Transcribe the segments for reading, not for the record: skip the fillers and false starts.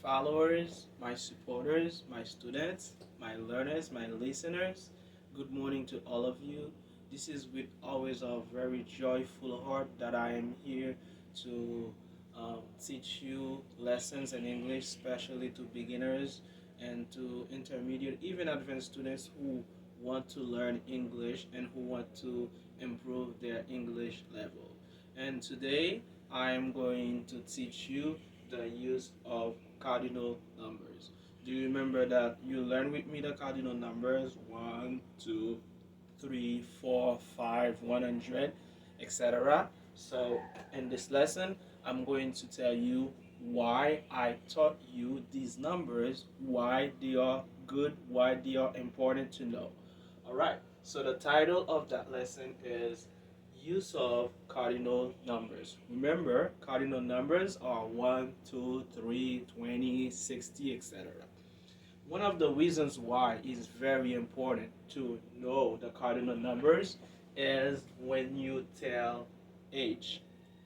followers, my supporters, my students, my learners, my listeners. Good morning to all of you. This is with always a very joyful heart that I am here to teach you lessons in English, especially to beginners and to intermediate, even advanced students who want to learn English and who want to improve their English level. And today I am going to teach you the use of cardinal numbers. Do you remember that you learned with me the cardinal numbers 1, 2, 3, 4, 5, 100, etc.? So, in this lesson, I'm going to tell you why I taught you these numbers, why they are good, why they are important to know. All right, so the title of that lesson is Use of Cardinal Numbers. Remember, cardinal numbers are 1, 2, 3, 20, 60, etc. One of the reasons why it is very important to know the cardinal numbers is when you tell age,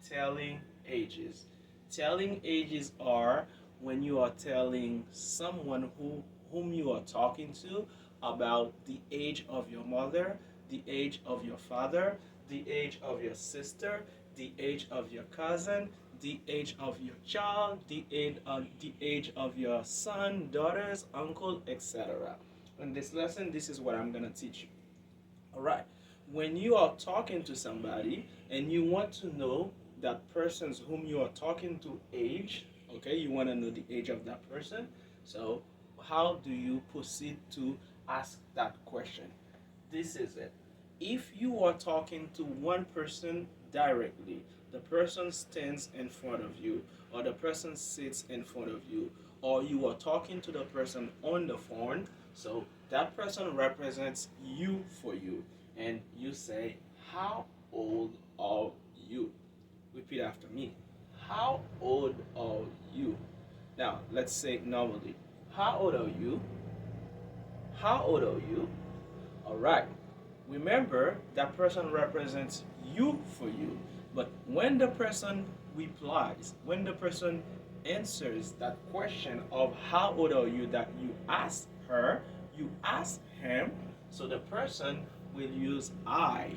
telling ages. Telling ages are when you are telling someone whom you are talking to about the age of your mother, the age of your father, the age of your sister, the age of your cousin, the age of your child, the age of your son, daughters, uncle, etc. In this lesson, this is what I'm gonna teach you. All right. When you are talking to somebody and you want to know that person's whom you are talking to age, okay, you want to know the age of that person. So, how do you proceed to ask that question? This is it. If you are talking to one person directly, the person stands in front of you, or the person sits in front of you, or you are talking to the person on the phone, so that person represents you for you, and you say, how old are you? Repeat after me. How old are you? Now, let's say normally. How old are you? How old are you? All right. Remember, that person represents you for you. But when the person replies, when the person answers that question of how old are you that you ask her, you ask him, so the person will use I.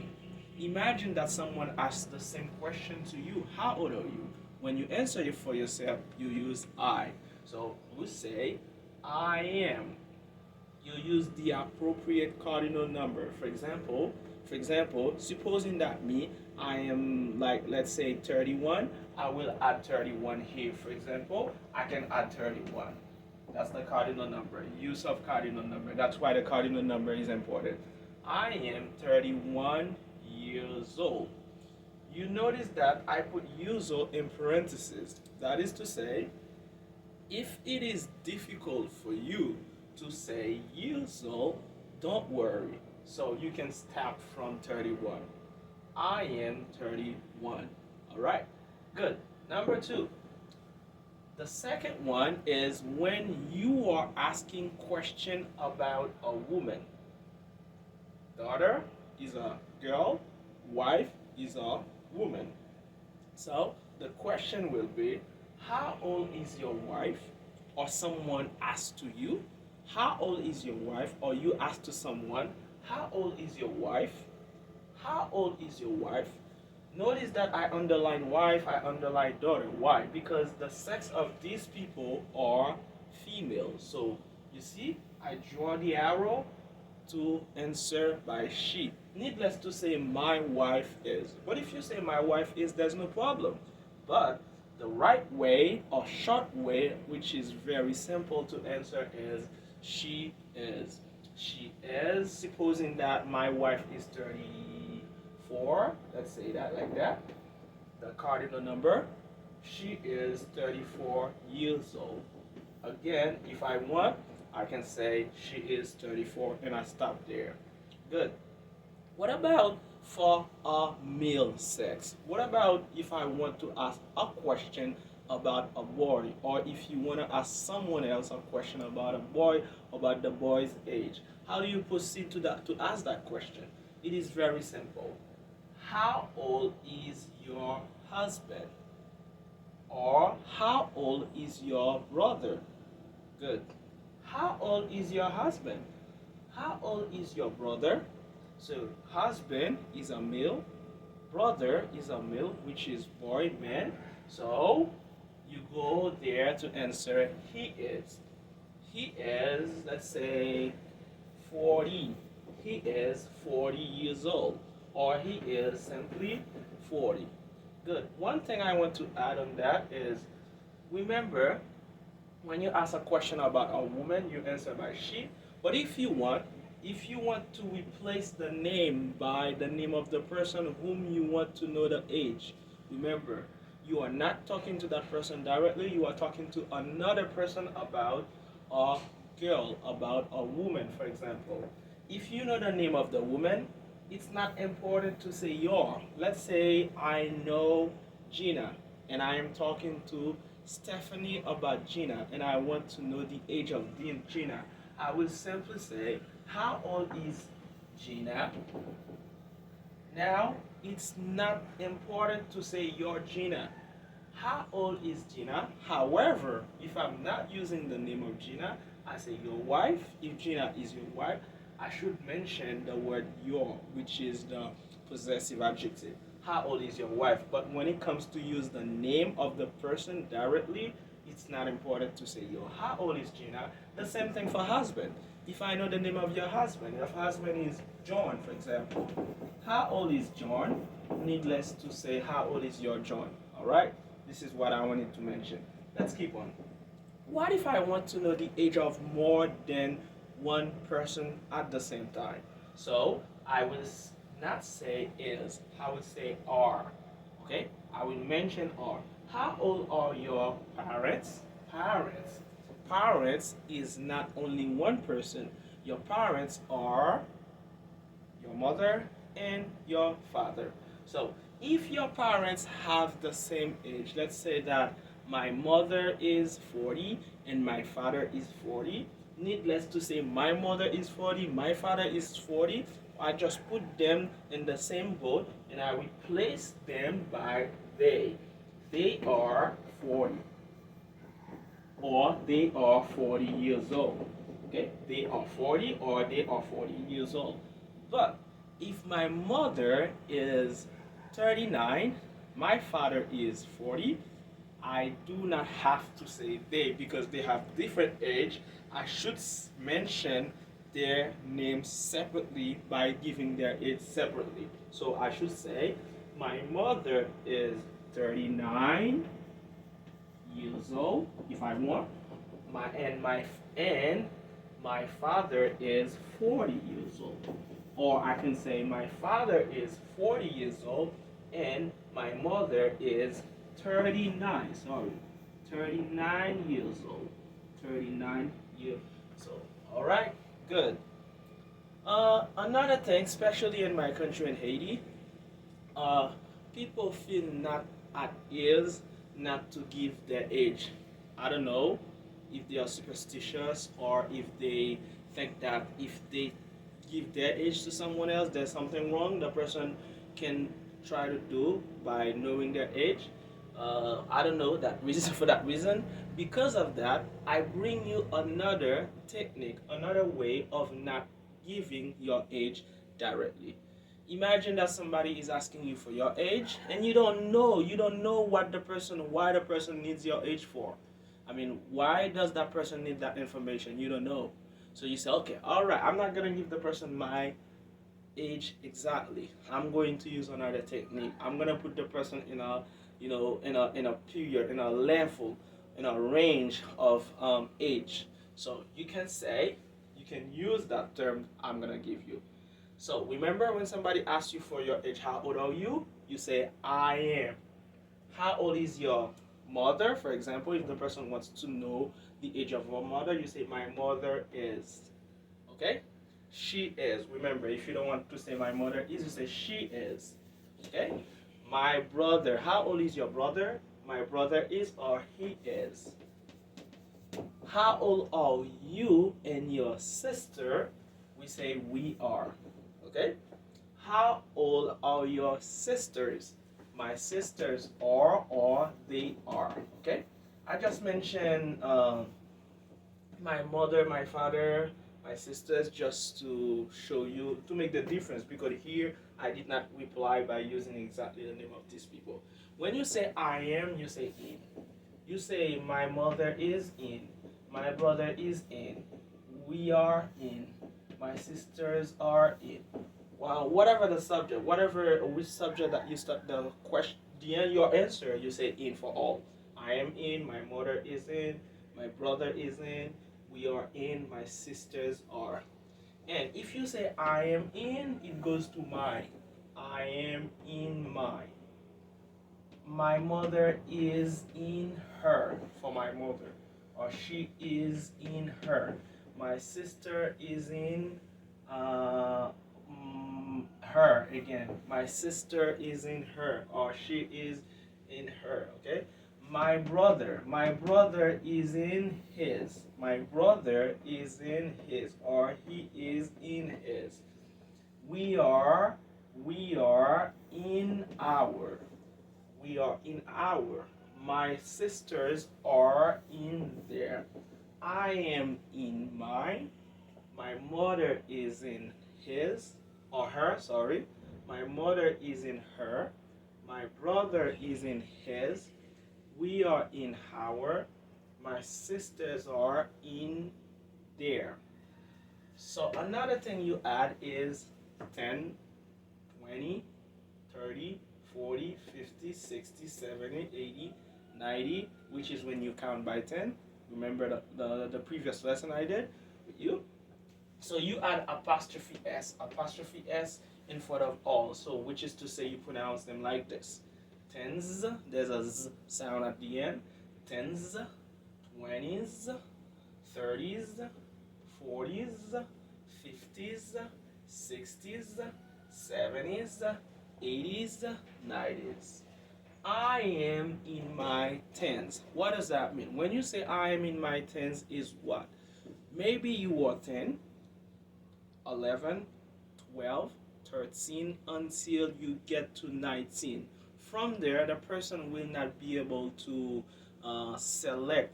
Imagine that someone asks the same question to you, how old are you? When you answer it for yourself, you use I. So we say, I am. You use the appropriate cardinal number. For example, supposing that me, I am like, let's say 31, I will add 31 here. For example, I can add 31. That's the cardinal number. Use of cardinal number. That's why the cardinal number is important. I am 31 years old. You notice that I put years old in parentheses. That is to say, if it is difficult for you to say years old, don't worry. So you can start from 31. I am 31. All right, good. Number two, the second one is when you are asking question about a woman. Daughter is a girl, wife is a woman. So the question will be, how old is your wife? Or someone asks to you, how old is your wife? Or you ask to someone, how old is your wife? How old is your wife? Notice that I underline wife, I underline daughter. Why? Because the sex of these people are female. So you see, I draw the arrow to answer by she. Needless to say, my wife is. But if you say my wife is, there's no problem. But the right way or short way, which is very simple to answer, is she is. She is, supposing that my wife is 34. Let's say that like that. The cardinal number. She is 34 years old. Again, if I want, I can say she is 34 and I stop there. Good. What about for a male sex? What about if I want to ask a question about a boy, or if you want to ask someone else a question about a boy, about the boy's age? How do you proceed to ask that question? It is very simple. How old is your husband? Or how old is your brother? Good. How old is your husband? How old is your brother? So husband is a male, brother is a male, which is boy, man. So you go there to answer he is. He is, let's say, 40. He is 40 years old. Or he is simply 40. Good. One thing I want to add on that is, remember, when you ask a question about a woman, you answer by she. But if you want to replace the name by the name of the person whom you want to know the age, remember, you are not talking to that person directly, you are talking to another person about a girl, about a woman, for example. If you know the name of the woman, it's not important to say your. Let's say I know Gina and I am talking to Stephanie about Gina and I want to know the age of Gina. I will simply say, how old is Gina? Now, it's not important to say your Gina. How old is Gina? However, if I'm not using the name of Gina, I say your wife. If Gina is your wife, I should mention the word your, which is the possessive adjective. How old is your wife? But when it comes to use the name of the person directly, it's not important to say your. How old is Gina? The same thing for husband. If I know the name of your husband, if husband is John, for example, how old is John? Needless to say, how old is your John? All right? This is what I wanted to mention. Let's keep on. What if I want to know the age of more than one person at the same time? So I will not say is, I will say are. Okay? I will mention are. How old are your parents? Parents. Parents is not only one person. Your parents are your mother and your father. So if your parents have the same age, let's say that my mother is 40 and my father is 40, needless to say, my mother is 40, my father is 40, I just put them in the same boat and I replace them by they. They are 40. Or they are 40 years old. Okay? They are 40 or they are 40 years old. But if my mother is 39, my father is 40, I do not have to say they because they have different age. I should mention their names separately by giving their age separately. So I should say my mother is 39 years old if I want. My father is 40 years old. Or I can say my father is 40 years old and my mother is 39, 39 years old. 39 years old. All right, good. Another thing, especially in my country in Haiti, uh, people feel not at ease not to give their age. I don't know if they are superstitious or if they think that if they give their age to someone else, there's something wrong the person can try to do by knowing their age. I don't know that reason for that reason. Because of that, I bring you another technique, another way of not giving your age directly. Imagine that somebody is asking you for your age and you don't know what the person why the person needs your age for. I mean, why does that person need that information? You don't know. So you say, okay, all right, I'm not going to give the person my age exactly. I'm going to use another technique. I'm going to put the person in a, in a period, in a level, in a range of age. So you can use that term I'm going to give you. So remember when somebody asks you for your age, how old are you? You say, I am. How old is your mother? For example, if the person wants to know the age of your mother, you say, my mother is. Okay? She is. Remember, if you don't want to say my mother is, you say she is. Okay? My brother. How old is your brother? My brother is or he is. How old are you and your sister? We say we are. Okay? How old are your sisters? My sisters are or they are. Okay? I I just mentioned my mother, my father, my sisters, just to show you, to make the difference, because here I did not reply by using exactly the name of these people. When you say I am, you say in. You say my mother is in, my brother is in, we are in, my sisters are in. Well, whatever the subject, whatever which subject that you start the question, your answer, you say in for all. I am in, my mother is in, my brother is in, we are in, my sisters are. And if you say I am in, it goes to my. I am in my. My mother is in her for my mother, or she is in her. My sister is in her again. My sister is in her, or she is in her. Okay. My brother is in his. My brother is in his, or he is in his. We are, we are in our. We are in our. My sisters are in there. I am in my. My mother is in his or her, sorry. My mother is in her. My brother is in his. We are in our. My sisters are in there. So another thing you add is 10, 20, 30, 40, 50, 60, 70, 80, 90, which is when you count by 10. Remember the previous lesson I did with you? So you add apostrophe S in front of all. So which is to say you pronounce them like this. Tens, there's a Z sound at the end. Tens, 20s, 30s, 40s, 50s, 60s, 70s, 80s, 90s. I am in my tens. What does that mean? When you say I am in my tens is what? Maybe you are 10, 11, 12, 13 until you get to 19. From there, the person will not be able to select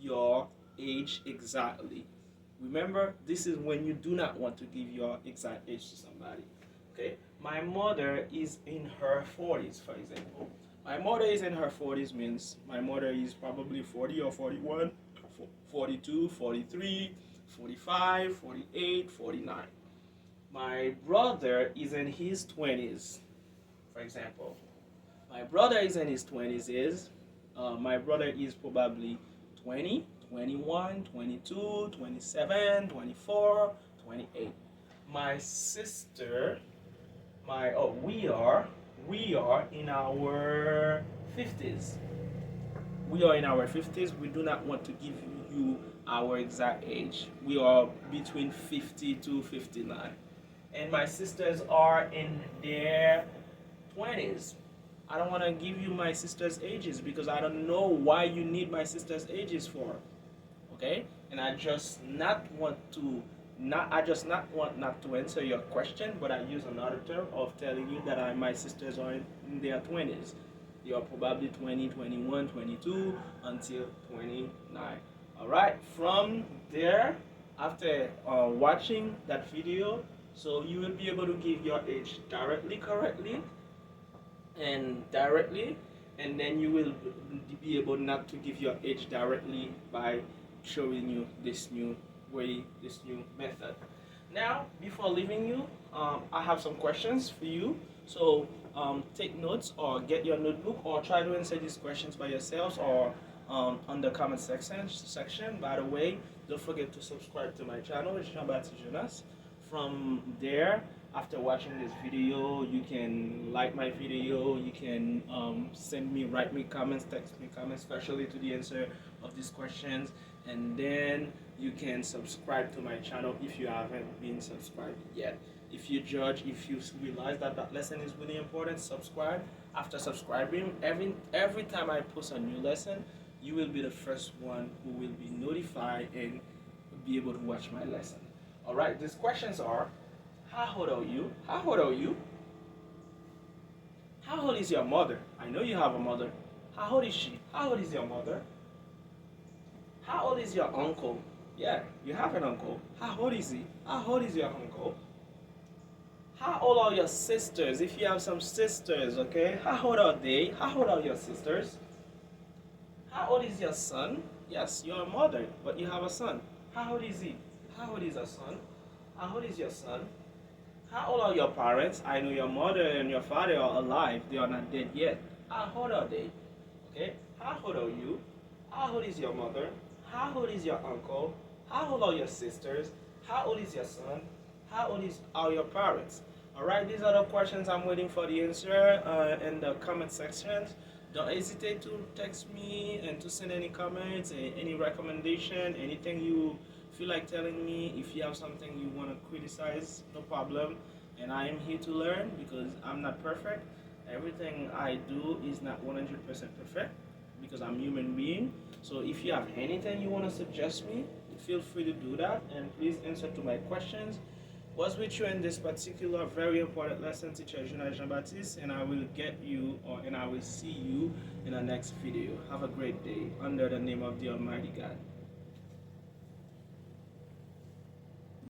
your age exactly. Remember, this is when you do not want to give your exact age to somebody. Okay, my mother is in her 40s, for example. My mother is in her 40s means my mother is probably 40 or 41, 42, 43, 45, 48, 49. My brother is in his 20s, for example. My brother is in his 20s is, my brother is probably 20, 21, 22, 27, 24, 28. My sister, we are in our 50s. We are in our 50s. We do not want to give you our exact age. We are between 50 to 59. And my sisters are in their 20s. I don't want to give you my sister's ages because I don't know why you need my sister's ages for. Okay? And I just not want not to answer your question, but I use another term of telling you that my sisters are in their 20s. They are probably 20, 21, 22 until 29. All right. From there, after watching that video, so you will be able to give your age directly, correctly, and then you will be able not to give your age directly by showing you this new way, this new method. Now, before leaving you, I have some questions for you. So take notes or get your notebook or try to answer these questions by yourselves or on the comment section. By the way, don't forget to subscribe to my channel. It's Jean-Baptiste Jonas. From there, after watching this video, you can like my video, you can write me comments, text me comments, especially to the answer of these questions, and then you can subscribe to my channel if you haven't been subscribed yet. If you realize that that lesson is really important, subscribe. After subscribing, every time I post a new lesson, you will be the first one who will be notified and be able to watch my lesson. All right, these questions are: how old are you? How old are you? How old is your mother? I know you have a mother. How old is she? How old is your mother? How old is your uncle? Yeah, you have an uncle. How old is he? How old is your uncle? How old are your sisters? If you have some sisters, okay? How old are they? How old are your sisters? How old is your son? Yes, you're a mother, but you have a son. How old is he? How old is your son? How old is your son? How old are your parents? I know your mother and your father are alive. They are not dead yet. How old are they? Okay? How old are you? How old is your mother? How old is your uncle? How old are your sisters? How old is your son? How old are your parents? Alright, these are the questions I'm waiting for the answer in the comment sections. Don't hesitate to text me and to send any comments, any recommendation, anything you feel like telling me. If you have something you want to criticize, no problem. And I am here to learn because I'm not perfect. Everything I do is not 100% perfect because I'm a human being. So if you have anything you want to suggest me, feel free to do that and please answer to my questions. Was with you in this particular very important lesson, teacher Jean Baptiste, and I will get you and I will see you in the next video. Have a great day under the name of the Almighty God.